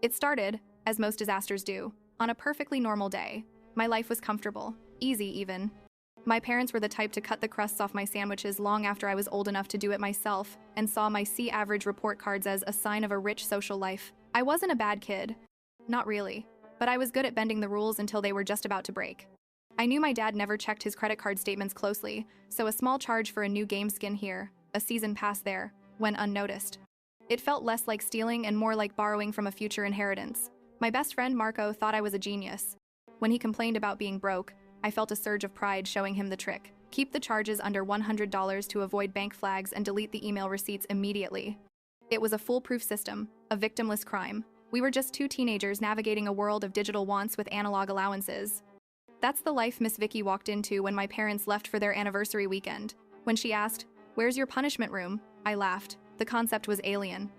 It started, as most disasters do, on a perfectly normal day. My life was comfortable, easy even. My parents were the type to cut the crusts off my sandwiches long after I was old enough to do it myself, and saw my C-average report cards as a sign of a rich social life. I wasn't a bad kid. Not really. But I was good at bending the rules until they were just about to break. I knew my dad never checked his credit card statements closely, so a small charge for a new game skin here, a season pass there, went unnoticed. It felt less like stealing and more like borrowing from a future inheritance. My best friend Marco thought I was a genius. When he complained about being broke, I felt a surge of pride showing him the trick. Keep the charges under $100 to avoid bank flags and delete the email receipts immediately. It was a foolproof system, a victimless crime. We were just two teenagers navigating a world of digital wants with analog allowances. That's the life Miss Vicky walked into when my parents left for their anniversary weekend. When she asked, "Where's your punishment room?" I laughed. The concept was alien.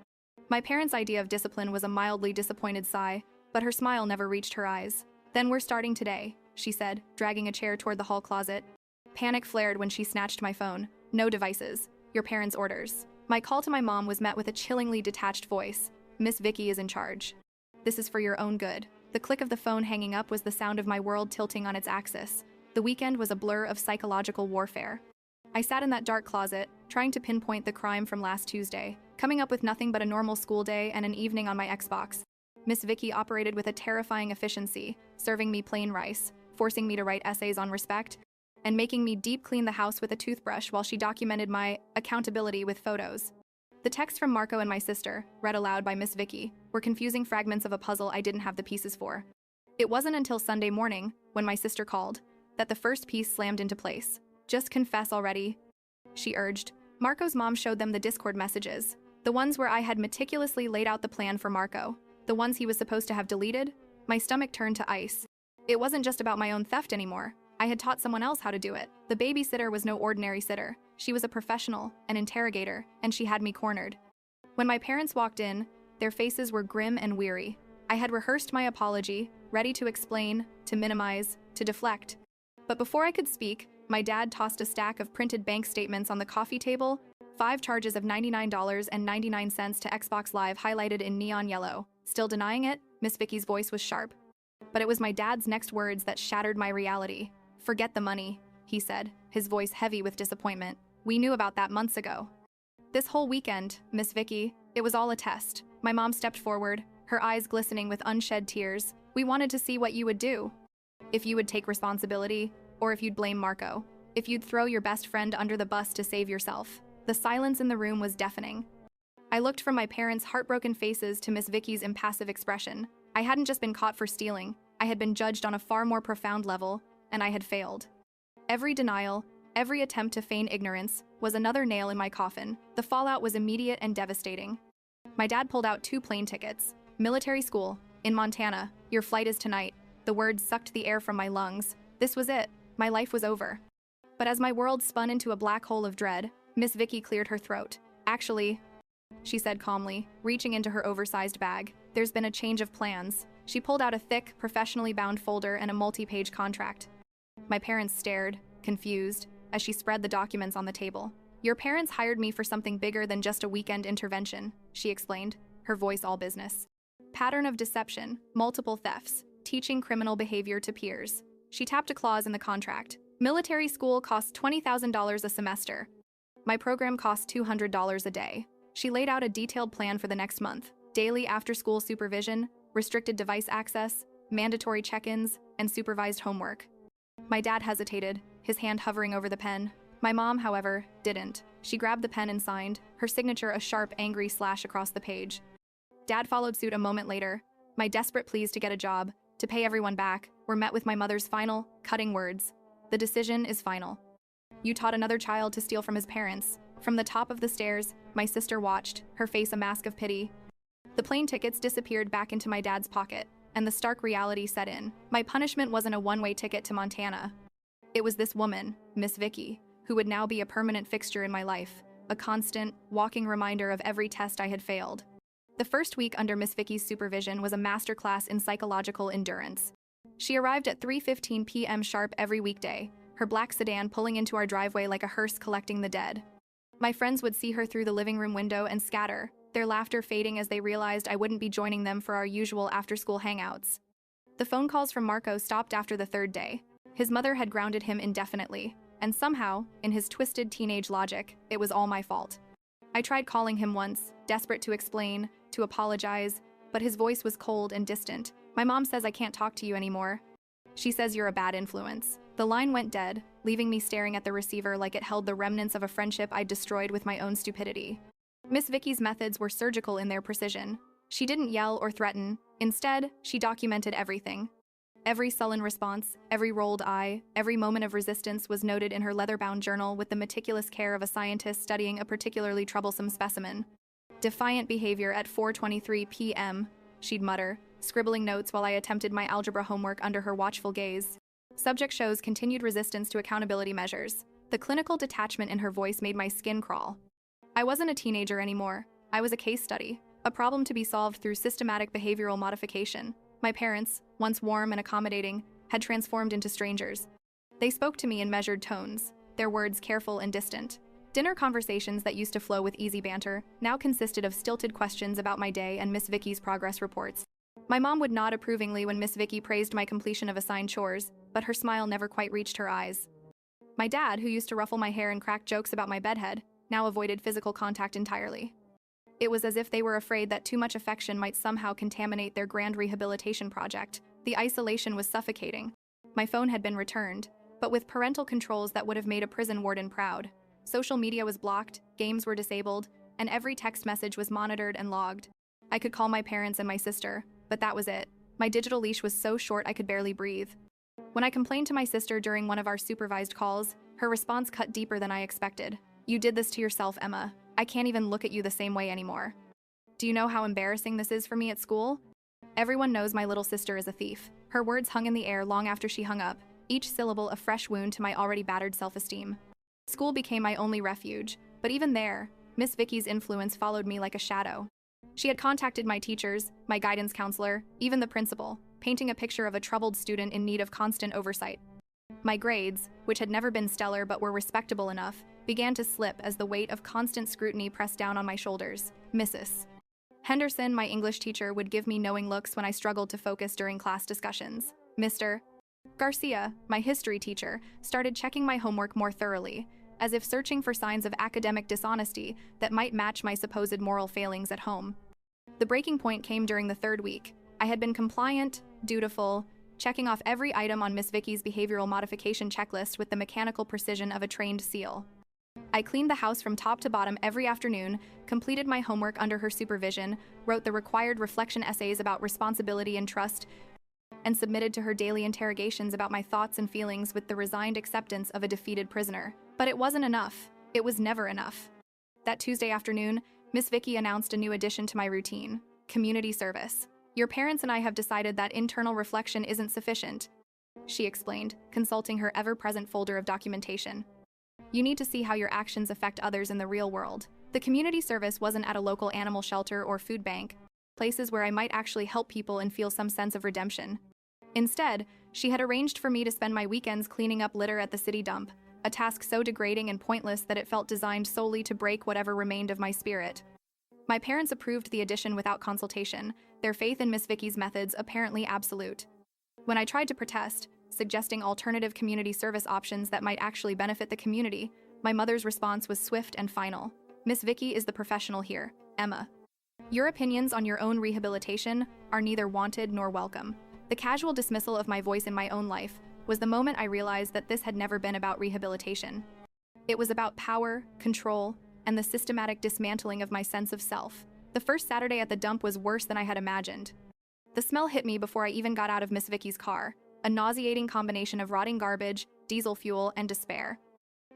My parents' idea of discipline was a mildly disappointed sigh, but her smile never reached her eyes. "Then we're starting today," she said, dragging a chair toward the hall closet. Panic flared when she snatched my phone. "No devices. Your parents' orders." My call to my mom was met with a chillingly detached voice. "Miss Vicky is in charge. This is for your own good." The click of the phone hanging up was the sound of my world tilting on its axis. The weekend was a blur of psychological warfare. I sat in that dark closet, trying to pinpoint the crime from last Tuesday, coming up with nothing but a normal school day and an evening on my Xbox. Miss Vicky operated with a terrifying efficiency, serving me plain rice, forcing me to write essays on respect, and making me deep clean the house with a toothbrush while she documented my accountability with photos. The texts from Marco and my sister, read aloud by Miss Vicky, were confusing fragments of a puzzle I didn't have the pieces for. It wasn't until Sunday morning, when my sister called, that the first piece slammed into place. "Just confess already," she urged. Marco's mom showed them the Discord messages, the ones where I had meticulously laid out the plan for Marco, the ones he was supposed to have deleted. My stomach turned to ice. It wasn't just about my own theft anymore. I had taught someone else how to do it. The babysitter was no ordinary sitter. She was a professional, an interrogator, and she had me cornered. When my parents walked in, their faces were grim and weary. I had rehearsed my apology, ready to explain, to minimize, to deflect. But before I could speak, my dad tossed a stack of printed bank statements on the coffee table, 5 charges of $99.99 to Xbox Live highlighted in neon yellow. Still denying it? Miss Vicky's voice was sharp. But it was my dad's next words that shattered my reality. "Forget the money," he said, his voice heavy with disappointment. "We knew about that months ago." "This whole weekend, Miss Vicky, it was all a test." My mom stepped forward, her eyes glistening with unshed tears. "We wanted to see what you would do. If you would take responsibility, or if you'd blame Marco. If you'd throw your best friend under the bus to save yourself." The silence in the room was deafening. I looked from my parents' heartbroken faces to Miss Vicky's impassive expression. I hadn't just been caught for stealing. I had been judged on a far more profound level, and I had failed. Every denial, every attempt to feign ignorance, was another nail in my coffin. The fallout was immediate and devastating. My dad pulled out 2 plane tickets. "Military school, in Montana. Your flight is tonight." The words sucked the air from my lungs. This was it. My life was over. But as my world spun into a black hole of dread, Miss Vicky cleared her throat. "Actually," she said calmly, reaching into her oversized bag, "there's been a change of plans." She pulled out a thick, professionally bound folder and a multi-page contract. My parents stared, confused, as she spread the documents on the table. "Your parents hired me for something bigger than just a weekend intervention," she explained, her voice all business. "Pattern of deception, multiple thefts, teaching criminal behavior to peers." She tapped a clause in the contract. "Military school costs $20,000 a semester. My program costs $200 a day." She laid out a detailed plan for the next month. Daily after-school supervision, restricted device access, mandatory check-ins, and supervised homework. My dad hesitated, his hand hovering over the pen. My mom, however, didn't. She grabbed the pen and signed, her signature a sharp, angry slash across the page. Dad followed suit a moment later. My desperate pleas to get a job, to pay everyone back, were met with my mother's final, cutting words. "The decision is final. You taught another child to steal from his parents." From the top of the stairs, my sister watched, her face a mask of pity. The plane tickets disappeared back into my dad's pocket, and the stark reality set in. My punishment wasn't a one-way ticket to Montana. It was this woman, Miss Vicky, who would now be a permanent fixture in my life, a constant, walking reminder of every test I had failed. The first week under Miss Vicky's supervision was a masterclass in psychological endurance. She arrived at 3:15 p.m. sharp every weekday, her black sedan pulling into our driveway like a hearse collecting the dead. My friends would see her through the living room window and scatter, their laughter fading as they realized I wouldn't be joining them for our usual after-school hangouts. The phone calls from Marco stopped after the third day. His mother had grounded him indefinitely, and somehow, in his twisted teenage logic, it was all my fault. I tried calling him once, desperate to explain, to apologize, but his voice was cold and distant. My mom says I can't talk to you anymore. She says you're a bad influence. The line went dead, leaving me staring at the receiver like it held the remnants of a friendship I'd destroyed with my own stupidity. Miss Vicky's methods were surgical in their precision. She didn't yell or threaten. Instead, she documented everything. Every sullen response, every rolled eye, every moment of resistance was noted in her leather-bound journal with the meticulous care of a scientist studying a particularly troublesome specimen. Defiant behavior at 4:23 p.m., she'd mutter, scribbling notes while I attempted my algebra homework under her watchful gaze. Subject shows continued resistance to accountability measures. The clinical detachment in her voice made my skin crawl. I wasn't a teenager anymore. I was a case study, a problem to be solved through systematic behavioral modification. My parents, once warm and accommodating, had transformed into strangers. They spoke to me in measured tones, their words careful and distant. Dinner conversations that used to flow with easy banter now consisted of stilted questions about my day and Miss Vicky's progress reports. My mom would nod approvingly when Miss Vicky praised my completion of assigned chores, but her smile never quite reached her eyes. My dad, who used to ruffle my hair and crack jokes about my bedhead, now avoided physical contact entirely. It was as if they were afraid that too much affection might somehow contaminate their grand rehabilitation project. The isolation was suffocating. My phone had been returned, but with parental controls that would have made a prison warden proud. Social media was blocked, games were disabled, and every text message was monitored and logged. I could call my parents and my sister, but that was it. My digital leash was so short I could barely breathe. When I complained to my sister during one of our supervised calls, her response cut deeper than I expected. "You did this to yourself, Emma. I can't even look at you the same way anymore. Do you know how embarrassing this is for me at school? Everyone knows my little sister is a thief." Her words hung in the air long after she hung up, each syllable a fresh wound to my already battered self-esteem. School became my only refuge, but even there, Miss Vicky's influence followed me like a shadow. She had contacted my teachers, my guidance counselor, even the principal, painting a picture of a troubled student in need of constant oversight. My grades, which had never been stellar but were respectable enough, began to slip as the weight of constant scrutiny pressed down on my shoulders. Mrs. Henderson, my English teacher, would give me knowing looks when I struggled to focus during class discussions. Mr. Garcia, my history teacher, started checking my homework more thoroughly, as if searching for signs of academic dishonesty that might match my supposed moral failings at home. The breaking point came during the third week. I had been compliant, dutiful, checking off every item on Miss Vicky's behavioral modification checklist with the mechanical precision of a trained seal. I cleaned the house from top to bottom every afternoon, completed my homework under her supervision, wrote the required reflection essays about responsibility and trust, and submitted to her daily interrogations about my thoughts and feelings with the resigned acceptance of a defeated prisoner. But it wasn't enough. It was never enough. That Tuesday afternoon, Miss Vicky announced a new addition to my routine: community service. "Your parents and I have decided that internal reflection isn't sufficient," she explained, consulting her ever-present folder of documentation. "You need to see how your actions affect others in the real world." The community service wasn't at a local animal shelter or food bank, places where I might actually help people and feel some sense of redemption. Instead, she had arranged for me to spend my weekends cleaning up litter at the city dump, a task so degrading and pointless that it felt designed solely to break whatever remained of my spirit. My parents approved the addition without consultation, their faith in Miss Vicky's methods apparently absolute. When I tried to protest, suggesting alternative community service options that might actually benefit the community, my mother's response was swift and final. "Miss Vicky is the professional here, Emma. Your opinions on your own rehabilitation are neither wanted nor welcome." The casual dismissal of my voice in my own life was the moment I realized that this had never been about rehabilitation. It was about power, control, and the systematic dismantling of my sense of self. The first Saturday at the dump was worse than I had imagined. The smell hit me before I even got out of Miss Vicky's car, a nauseating combination of rotting garbage, diesel fuel, and despair.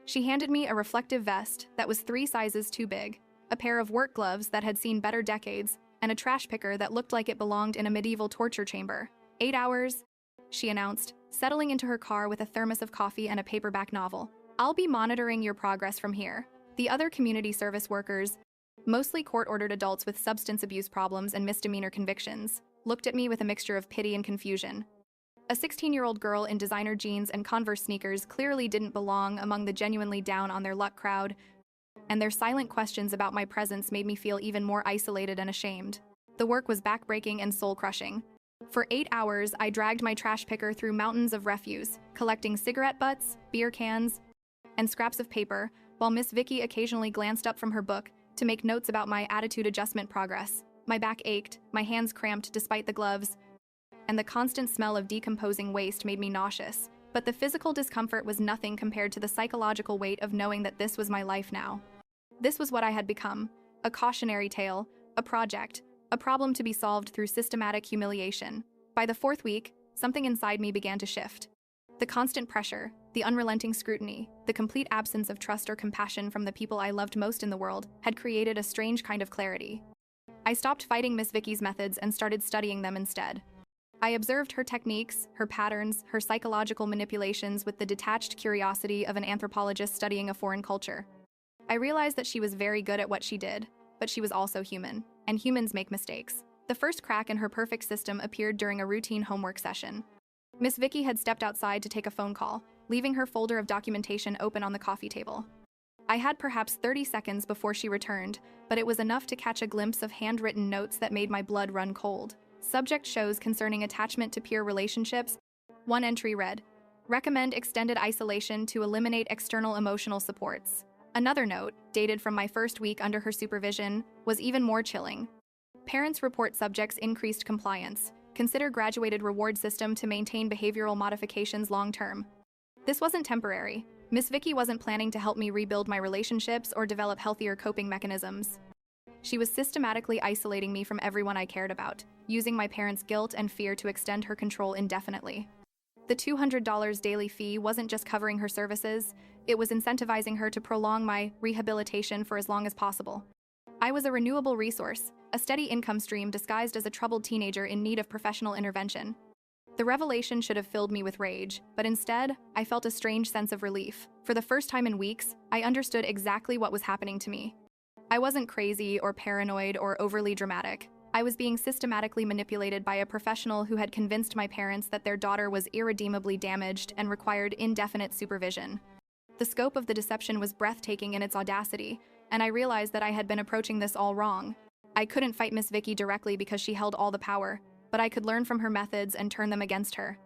She handed me a reflective vest that was 3 sizes too big, a pair of work gloves that had seen better decades, and a trash picker that looked like it belonged in a medieval torture chamber. 8 hours, she announced, settling into her car with a thermos of coffee and a paperback novel. "I'll be monitoring your progress from here." The other community service workers, mostly court-ordered adults with substance abuse problems and misdemeanor convictions, looked at me with a mixture of pity and confusion. A 16-year-old girl in designer jeans and Converse sneakers clearly didn't belong among the genuinely down-on-their-luck crowd and their silent questions about my presence made me feel even more isolated and ashamed. The work was backbreaking and soul-crushing. For 8 hours, I dragged my trash picker through mountains of refuse, collecting cigarette butts, beer cans, and scraps of paper, while Miss Vicky occasionally glanced up from her book to make notes about my attitude adjustment progress. My back ached, my hands cramped despite the gloves, and the constant smell of decomposing waste made me nauseous. But the physical discomfort was nothing compared to the psychological weight of knowing that this was my life now. This was what I had become: a cautionary tale, a project, a problem to be solved through systematic humiliation. By the 4th week, something inside me began to shift. The constant pressure, the unrelenting scrutiny, the complete absence of trust or compassion from the people I loved most in the world had created a strange kind of clarity. I stopped fighting Miss Vicky's methods and started studying them instead. I observed her techniques, her patterns, her psychological manipulations with the detached curiosity of an anthropologist studying a foreign culture. I realized that she was very good at what she did, but she was also human, and humans make mistakes. The first crack in her perfect system appeared during a routine homework session. Miss Vicky had stepped outside to take a phone call, leaving her folder of documentation open on the coffee table. I had perhaps 30 seconds before she returned, but it was enough to catch a glimpse of handwritten notes that made my blood run cold. Subject shows concerning attachment to peer relationships. One entry read, "Recommend extended isolation to eliminate external emotional supports." Another note, dated from my first week under her supervision, was even more chilling. Parents report subjects' increased compliance. Consider graduated reward system to maintain behavioral modifications long-term. This wasn't temporary. Miss Vicky wasn't planning to help me rebuild my relationships or develop healthier coping mechanisms. She was systematically isolating me from everyone I cared about, using my parents' guilt and fear to extend her control indefinitely. The $200 daily fee wasn't just covering her services, it was incentivizing her to prolong my rehabilitation for as long as possible. I was a renewable resource, a steady income stream disguised as a troubled teenager in need of professional intervention. The revelation should have filled me with rage, but instead, I felt a strange sense of relief. For the first time in weeks, I understood exactly what was happening to me. I wasn't crazy or paranoid or overly dramatic. I was being systematically manipulated by a professional who had convinced my parents that their daughter was irredeemably damaged and required indefinite supervision. The scope of the deception was breathtaking in its audacity, and I realized that I had been approaching this all wrong. I couldn't fight Miss Vicky directly because she held all the power, but I could learn from her methods and turn them against her.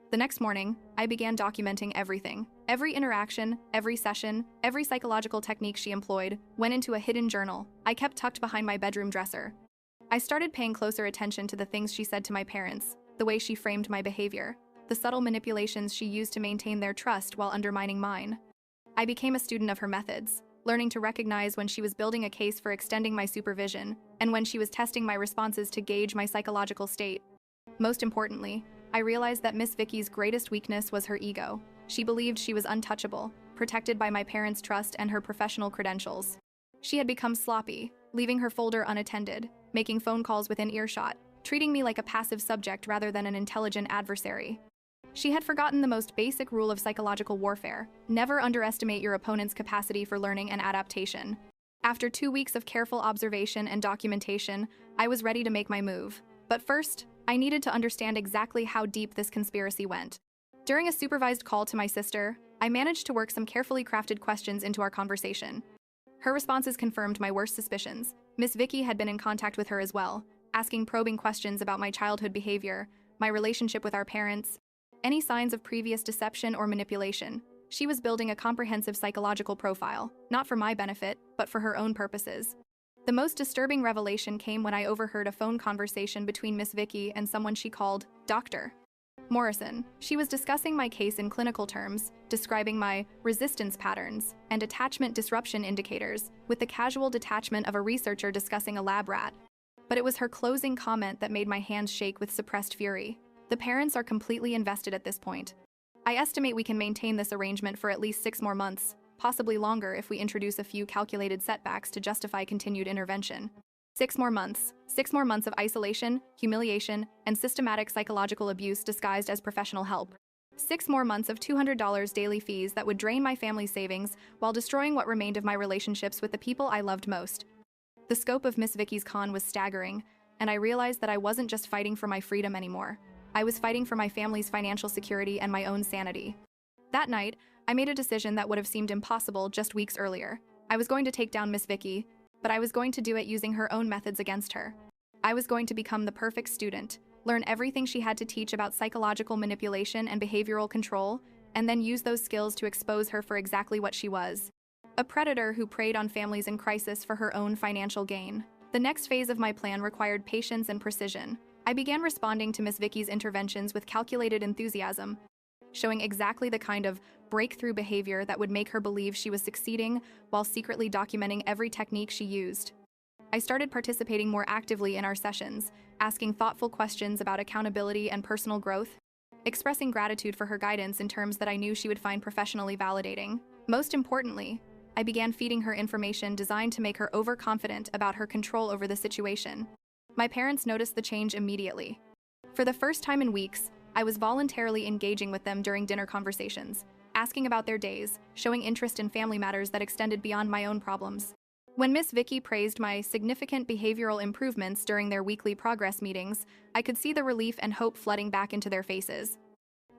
The next morning, I began documenting everything. Every interaction, every session, every psychological technique she employed went into a hidden journal I kept tucked behind my bedroom dresser. I started paying closer attention to the things she said to my parents, the way she framed my behavior, the subtle manipulations she used to maintain their trust while undermining mine. I became a student of her methods, learning to recognize when she was building a case for extending my supervision and when she was testing my responses to gauge my psychological state. Most importantly, I realized that Miss Vicky's greatest weakness was her ego. She believed she was untouchable, protected by my parents' trust and her professional credentials. She had become sloppy, leaving her folder unattended, making phone calls within earshot, treating me like a passive subject rather than an intelligent adversary. She had forgotten the most basic rule of psychological warfare: never underestimate your opponent's capacity for learning and adaptation. After 2 weeks of careful observation and documentation, I was ready to make my move. But first, I needed to understand exactly how deep this conspiracy went. During a supervised call to my sister, I managed to work some carefully crafted questions into our conversation. Her responses confirmed my worst suspicions. Miss Vicky had been in contact with her as well, asking probing questions about my childhood behavior, my relationship with our parents, any signs of previous deception or manipulation. She was building a comprehensive psychological profile, not for my benefit, but for her own purposes. The most disturbing revelation came when I overheard a phone conversation between Miss Vicky and someone she called Dr. Morrison. She was discussing my case in clinical terms, describing my resistance patterns and attachment disruption indicators, with the casual detachment of a researcher discussing a lab rat. But it was her closing comment that made my hands shake with suppressed fury. The parents are completely invested at this point. I estimate we can maintain this arrangement for at least 6 more months, possibly longer if we introduce a few calculated setbacks to justify continued intervention. 6 more months. 6 more months of isolation, humiliation, and systematic psychological abuse disguised as professional help. 6 more months of $200 daily fees that would drain my family's savings while destroying what remained of my relationships with the people I loved most. The scope of Miss Vicky's con was staggering, and I realized that I wasn't just fighting for my freedom anymore. I was fighting for my family's financial security and my own sanity. That night, I made a decision that would have seemed impossible just weeks earlier. I was going to take down Miss Vicky, but I was going to do it using her own methods against her. I was going to become the perfect student, learn everything she had to teach about psychological manipulation and behavioral control, and then use those skills to expose her for exactly what she was: a predator who preyed on families in crisis for her own financial gain. The next phase of my plan required patience and precision. I began responding to Miss Vicky's interventions with calculated enthusiasm, showing exactly the kind of breakthrough behavior that would make her believe she was succeeding while secretly documenting every technique she used. I started participating more actively in our sessions, asking thoughtful questions about accountability and personal growth, expressing gratitude for her guidance in terms that I knew she would find professionally validating. Most importantly, I began feeding her information designed to make her overconfident about her control over the situation. My parents noticed the change immediately. For the first time in weeks, I was voluntarily engaging with them during dinner conversations, asking about their days, showing interest in family matters that extended beyond my own problems. When Miss Vicky praised my significant behavioral improvements during their weekly progress meetings, I could see the relief and hope flooding back into their faces.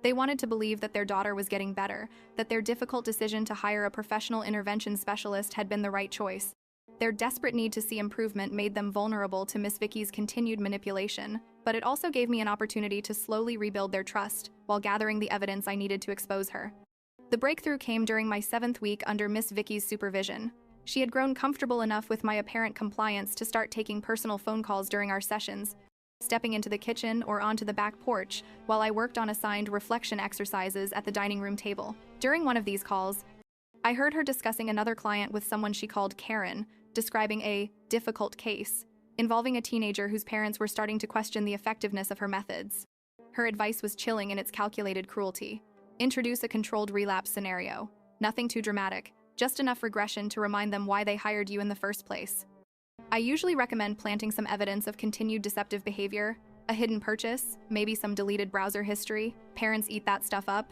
They wanted to believe that their daughter was getting better, that their difficult decision to hire a professional intervention specialist had been the right choice. Their desperate need to see improvement made them vulnerable to Miss Vicky's continued manipulation, but it also gave me an opportunity to slowly rebuild their trust while gathering the evidence I needed to expose her. The breakthrough came during my 7th week under Miss Vicky's supervision. She had grown comfortable enough with my apparent compliance to start taking personal phone calls during our sessions, stepping into the kitchen or onto the back porch while I worked on assigned reflection exercises at the dining room table. During one of these calls, I heard her discussing another client with someone she called Karen, describing a difficult case involving a teenager whose parents were starting to question the effectiveness of her methods. Her advice was chilling in its calculated cruelty. Introduce a controlled relapse scenario. Nothing too dramatic, just enough regression to remind them why they hired you in the first place. I usually recommend planting some evidence of continued deceptive behavior, a hidden purchase, maybe some deleted browser history. Parents eat that stuff up.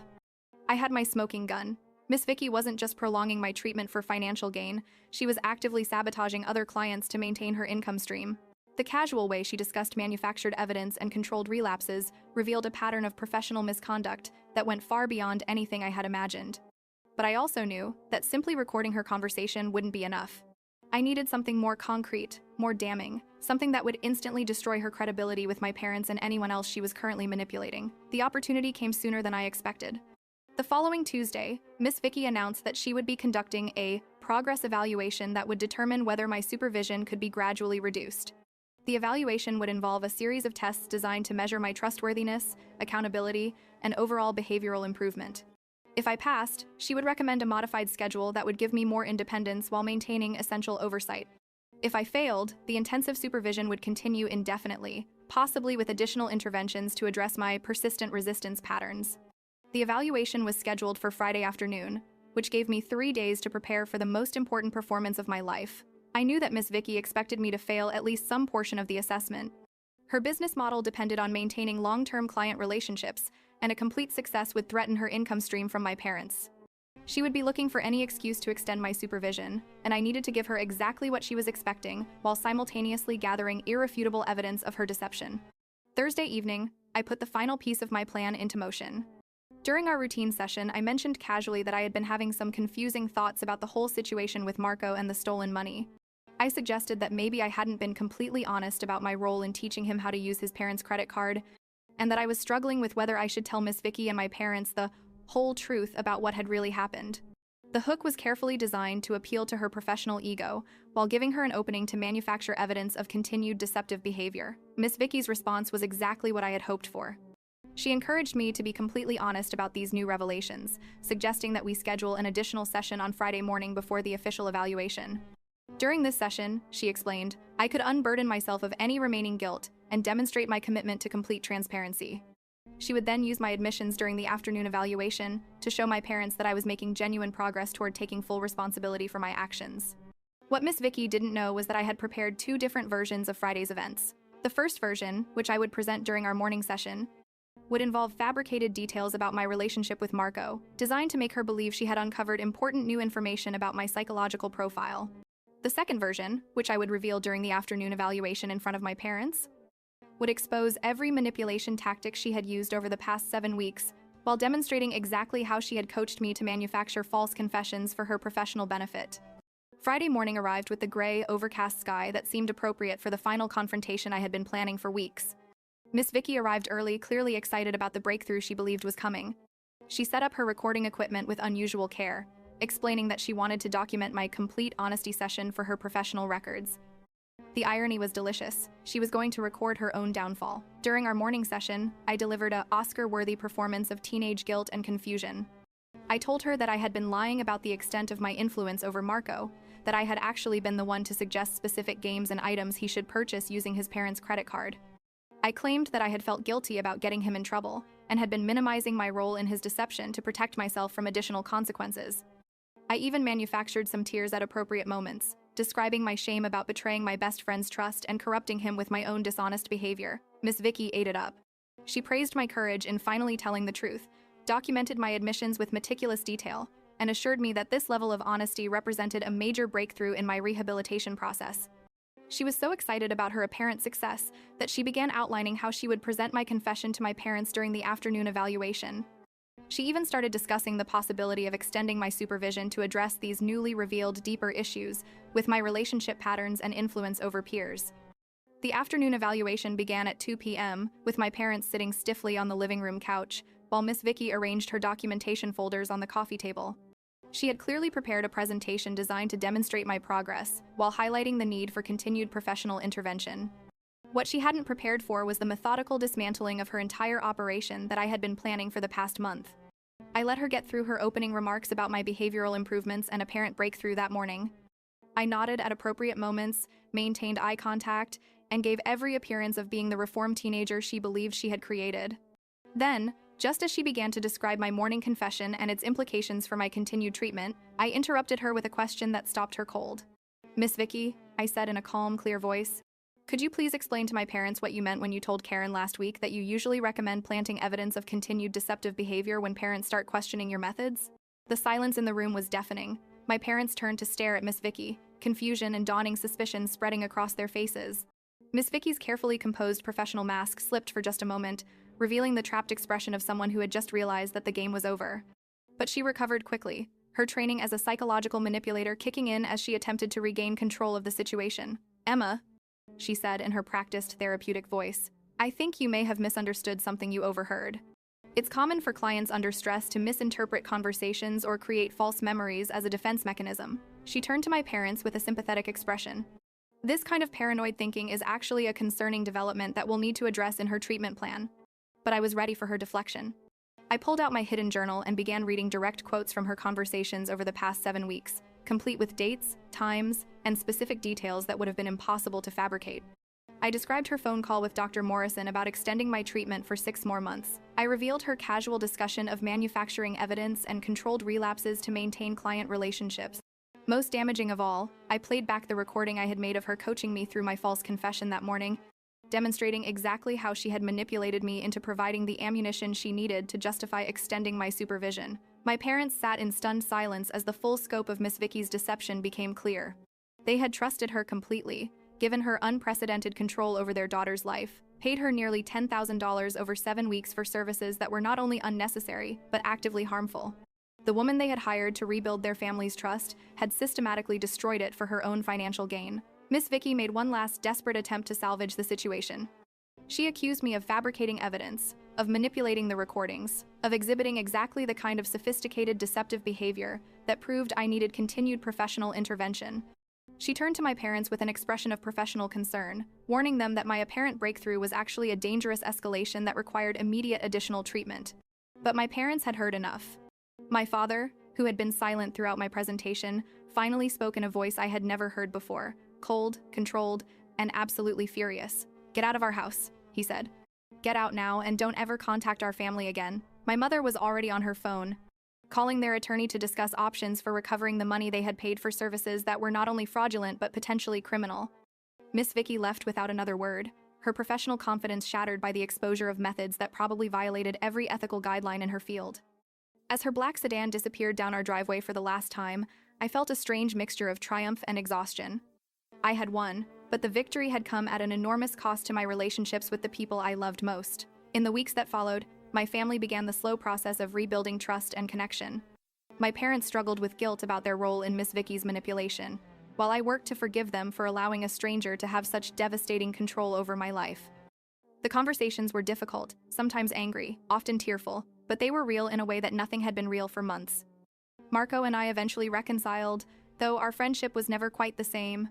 I had my smoking gun. Miss Vicky wasn't just prolonging my treatment for financial gain, she was actively sabotaging other clients to maintain her income stream. The casual way she discussed manufactured evidence and controlled relapses revealed a pattern of professional misconduct that went far beyond anything I had imagined. But I also knew that simply recording her conversation wouldn't be enough. I needed something more concrete, more damning, something that would instantly destroy her credibility with my parents and anyone else she was currently manipulating. The opportunity came sooner than I expected. The following Tuesday, Miss Vicky announced that she would be conducting a progress evaluation that would determine whether my supervision could be gradually reduced. The evaluation would involve a series of tests designed to measure my trustworthiness, accountability, and overall behavioral improvement. If I passed, she would recommend a modified schedule that would give me more independence while maintaining essential oversight. If I failed, the intensive supervision would continue indefinitely, possibly with additional interventions to address my persistent resistance patterns. The evaluation was scheduled for Friday afternoon, which gave me 3 days to prepare for the most important performance of my life. I knew that Miss Vicky expected me to fail at least some portion of the assessment. Her business model depended on maintaining long-term client relationships, and a complete success would threaten her income stream from my parents. She would be looking for any excuse to extend my supervision, and I needed to give her exactly what she was expecting while simultaneously gathering irrefutable evidence of her deception. Thursday evening, I put the final piece of my plan into motion. During our routine session, I mentioned casually that I had been having some confusing thoughts about the whole situation with Marco and the stolen money. I suggested that maybe I hadn't been completely honest about my role in teaching him how to use his parents' credit card, and that I was struggling with whether I should tell Miss Vicky and my parents the whole truth about what had really happened. The hook was carefully designed to appeal to her professional ego, while giving her an opening to manufacture evidence of continued deceptive behavior. Miss Vicky's response was exactly what I had hoped for. She encouraged me to be completely honest about these new revelations, suggesting that we schedule an additional session on Friday morning before the official evaluation. During this session, she explained, I could unburden myself of any remaining guilt and demonstrate my commitment to complete transparency. She would then use my admissions during the afternoon evaluation to show my parents that I was making genuine progress toward taking full responsibility for my actions. What Miss Vicky didn't know was that I had prepared 2 different versions of Friday's events. The first version, which I would present during our morning session, would involve fabricated details about my relationship with Marco, designed to make her believe she had uncovered important new information about my psychological profile. The second version, which I would reveal during the afternoon evaluation in front of my parents, would expose every manipulation tactic she had used over the past 7 weeks, while demonstrating exactly how she had coached me to manufacture false confessions for her professional benefit. Friday morning arrived with the gray, overcast sky that seemed appropriate for the final confrontation I had been planning for weeks. Miss Vicky arrived early, clearly excited about the breakthrough she believed was coming. She set up her recording equipment with unusual care, explaining that she wanted to document my complete honesty session for her professional records. The irony was delicious. She was going to record her own downfall. During our morning session, I delivered an Oscar-worthy performance of teenage guilt and confusion. I told her that I had been lying about the extent of my influence over Marco, that I had actually been the one to suggest specific games and items he should purchase using his parents' credit card. I claimed that I had felt guilty about getting him in trouble, and had been minimizing my role in his deception to protect myself from additional consequences. I even manufactured some tears at appropriate moments, describing my shame about betraying my best friend's trust and corrupting him with my own dishonest behavior. Miss Vicky ate it up. She praised my courage in finally telling the truth, documented my admissions with meticulous detail, and assured me that this level of honesty represented a major breakthrough in my rehabilitation process. She was so excited about her apparent success that she began outlining how she would present my confession to my parents during the afternoon evaluation. She even started discussing the possibility of extending my supervision to address these newly revealed deeper issues with my relationship patterns and influence over peers. The afternoon evaluation began at 2 p.m., with my parents sitting stiffly on the living room couch, while Miss Vicky arranged her documentation folders on the coffee table. She had clearly prepared a presentation designed to demonstrate my progress, while highlighting the need for continued professional intervention. What she hadn't prepared for was the methodical dismantling of her entire operation that I had been planning for the past month. I let her get through her opening remarks about my behavioral improvements and apparent breakthrough that morning. I nodded at appropriate moments, maintained eye contact, and gave every appearance of being the reformed teenager she believed she had created. Then, just as she began to describe my morning confession and its implications for my continued treatment, I interrupted her with a question that stopped her cold. "Miss Vicky," I said in a calm, clear voice, "could you please explain to my parents what you meant when you told Karen last week that you usually recommend planting evidence of continued deceptive behavior when parents start questioning your methods?" The silence in the room was deafening. My parents turned to stare at Miss Vicky, confusion and dawning suspicion spreading across their faces. Miss Vicky's carefully composed professional mask slipped for just a moment, revealing the trapped expression of someone who had just realized that the game was over. But she recovered quickly, her training as a psychological manipulator kicking in as she attempted to regain control of the situation. "Emma," she said in her practiced therapeutic voice, "I think you may have misunderstood something you overheard. It's common for clients under stress to misinterpret conversations or create false memories as a defense mechanism." She turned to my parents with a sympathetic expression. "This kind of paranoid thinking is actually a concerning development that we'll need to address in her treatment plan." But I was ready for her deflection. I pulled out my hidden journal and began reading direct quotes from her conversations over the past 7 weeks, complete with dates, times, and specific details that would have been impossible to fabricate. I described her phone call with Dr. Morrison about extending my treatment for 6 more months. I revealed her casual discussion of manufacturing evidence and controlled relapses to maintain client relationships. Most damaging of all, I played back the recording I had made of her coaching me through my false confession that morning, demonstrating exactly how she had manipulated me into providing the ammunition she needed to justify extending my supervision. My parents sat in stunned silence as the full scope of Miss Vicky's deception became clear. They had trusted her completely, given her unprecedented control over their daughter's life, paid her nearly $10,000 over 7 weeks for services that were not only unnecessary, but actively harmful. The woman they had hired to rebuild their family's trust had systematically destroyed it for her own financial gain. Miss Vicky made one last desperate attempt to salvage the situation. She accused me of fabricating evidence, of manipulating the recordings, of exhibiting exactly the kind of sophisticated deceptive behavior that proved I needed continued professional intervention. She turned to my parents with an expression of professional concern, warning them that my apparent breakthrough was actually a dangerous escalation that required immediate additional treatment. But my parents had heard enough. My father, who had been silent throughout my presentation, finally spoke in a voice I had never heard before. Cold, controlled, and absolutely furious. "Get out of our house," he said. "Get out now and don't ever contact our family again." My mother was already on her phone, calling their attorney to discuss options for recovering the money they had paid for services that were not only fraudulent but potentially criminal. Miss Vicky left without another word, her professional confidence shattered by the exposure of methods that probably violated every ethical guideline in her field. As her black sedan disappeared down our driveway for the last time, I felt a strange mixture of triumph and exhaustion. I had won, but the victory had come at an enormous cost to my relationships with the people I loved most. In the weeks that followed, my family began the slow process of rebuilding trust and connection. My parents struggled with guilt about their role in Miss Vicky's manipulation. while I worked to forgive them for allowing a stranger to have such devastating control over my life. The conversations were difficult, sometimes angry, often tearful, but they were real in a way that nothing had been real for months. Marco and I eventually reconciled, though our friendship was never quite the same.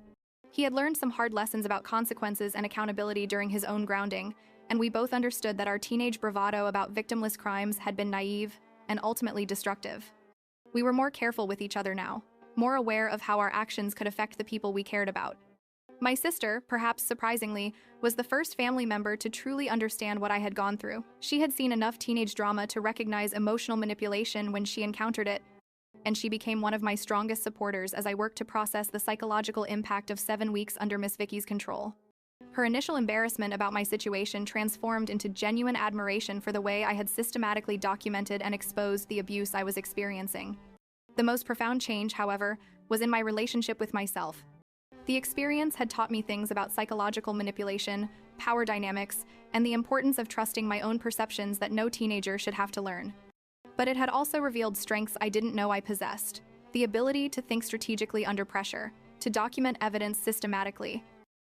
He had learned some hard lessons about consequences and accountability during his own grounding, and we both understood that our teenage bravado about victimless crimes had been naive and ultimately destructive. We were more careful with each other now, more aware of how our actions could affect the people we cared about. My sister, perhaps surprisingly, was the first family member to truly understand what I had gone through. She had seen enough teenage drama to recognize emotional manipulation when she encountered it, and she became one of my strongest supporters as I worked to process the psychological impact of 7 weeks under Miss Vicky's control. Her initial embarrassment about my situation transformed into genuine admiration for the way I had systematically documented and exposed the abuse I was experiencing. The most profound change, however, was in my relationship with myself. The experience had taught me things about psychological manipulation, power dynamics, and the importance of trusting my own perceptions that no teenager should have to learn. But it had also revealed strengths I didn't know I possessed: the ability to think strategically under pressure, to document evidence systematically,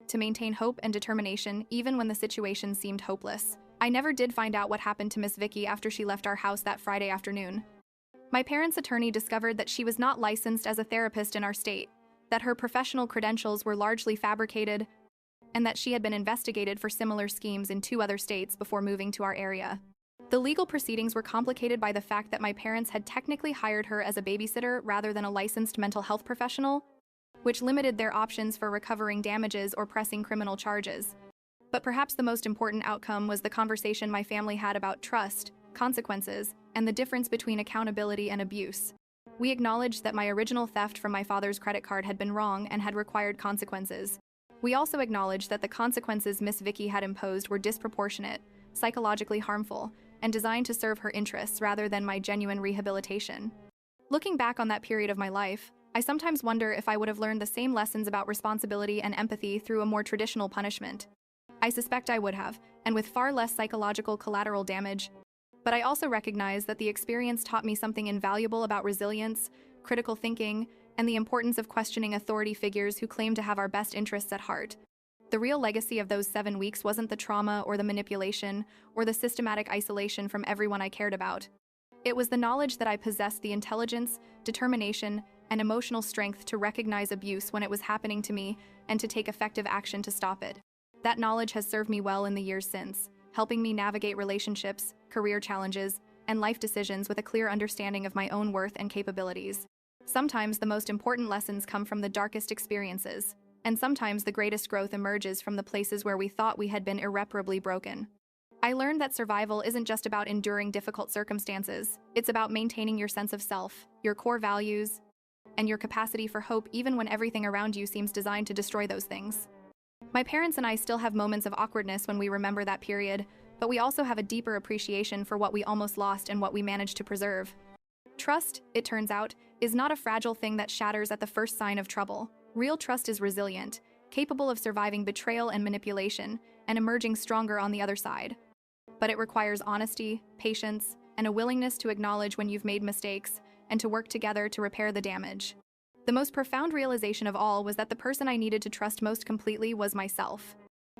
to maintain hope and determination even when the situation seemed hopeless. I never did find out what happened to Miss Vicky after she left our house that Friday afternoon. My parents' attorney discovered that she was not licensed as a therapist in our state, that her professional credentials were largely fabricated, and that she had been investigated for similar schemes in 2 other states before moving to our area. The legal proceedings were complicated by the fact that my parents had technically hired her as a babysitter rather than a licensed mental health professional, which limited their options for recovering damages or pressing criminal charges. But perhaps the most important outcome was the conversation my family had about trust, consequences, and the difference between accountability and abuse. We acknowledged that my original theft from my father's credit card had been wrong and had required consequences. We also acknowledged that the consequences Miss Vicky had imposed were disproportionate, psychologically harmful, and designed to serve her interests rather than my genuine rehabilitation. Looking back on that period of my life, I sometimes wonder if I would have learned the same lessons about responsibility and empathy through a more traditional punishment. I suspect I would have, and with far less psychological collateral damage. But I also recognize that the experience taught me something invaluable about resilience, critical thinking, and the importance of questioning authority figures who claim to have our best interests at heart. The real legacy of those 7 weeks wasn't the trauma or the manipulation or the systematic isolation from everyone I cared about. It was the knowledge that I possessed the intelligence, determination, and emotional strength to recognize abuse when it was happening to me and to take effective action to stop it. That knowledge has served me well in the years since, helping me navigate relationships, career challenges, and life decisions with a clear understanding of my own worth and capabilities. Sometimes the most important lessons come from the darkest experiences, and sometimes the greatest growth emerges from the places where we thought we had been irreparably broken. I learned that survival isn't just about enduring difficult circumstances, it's about maintaining your sense of self, your core values, and your capacity for hope even when everything around you seems designed to destroy those things. My parents and I still have moments of awkwardness when we remember that period, but we also have a deeper appreciation for what we almost lost and what we managed to preserve. Trust, it turns out, is not a fragile thing that shatters at the first sign of trouble. Real trust is resilient, capable of surviving betrayal and manipulation, and emerging stronger on the other side. But it requires honesty, patience, and a willingness to acknowledge when you've made mistakes and to work together to repair the damage. The most profound realization of all was that the person I needed to trust most completely was myself.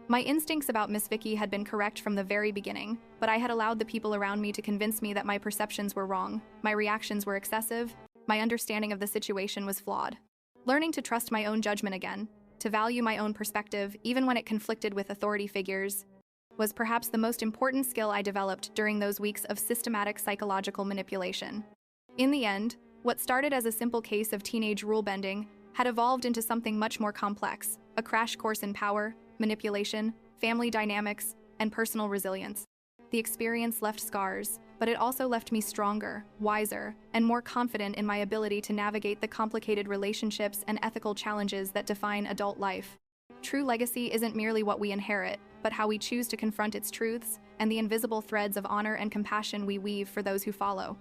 My instincts about Miss Vicky had been correct from the very beginning, but I had allowed the people around me to convince me that my perceptions were wrong, my reactions were excessive, my understanding of the situation was flawed. Learning to trust my own judgment again, to value my own perspective even when it conflicted with authority figures, was perhaps the most important skill I developed during those weeks of systematic psychological manipulation. In the end, what started as a simple case of teenage rule-bending had evolved into something much more complex, a crash course in power, manipulation, family dynamics, and personal resilience. The experience left scars, but it also left me stronger, wiser, and more confident in my ability to navigate the complicated relationships and ethical challenges that define adult life. True legacy isn't merely what we inherit, but how we choose to confront its truths and the invisible threads of honor and compassion we weave for those who follow.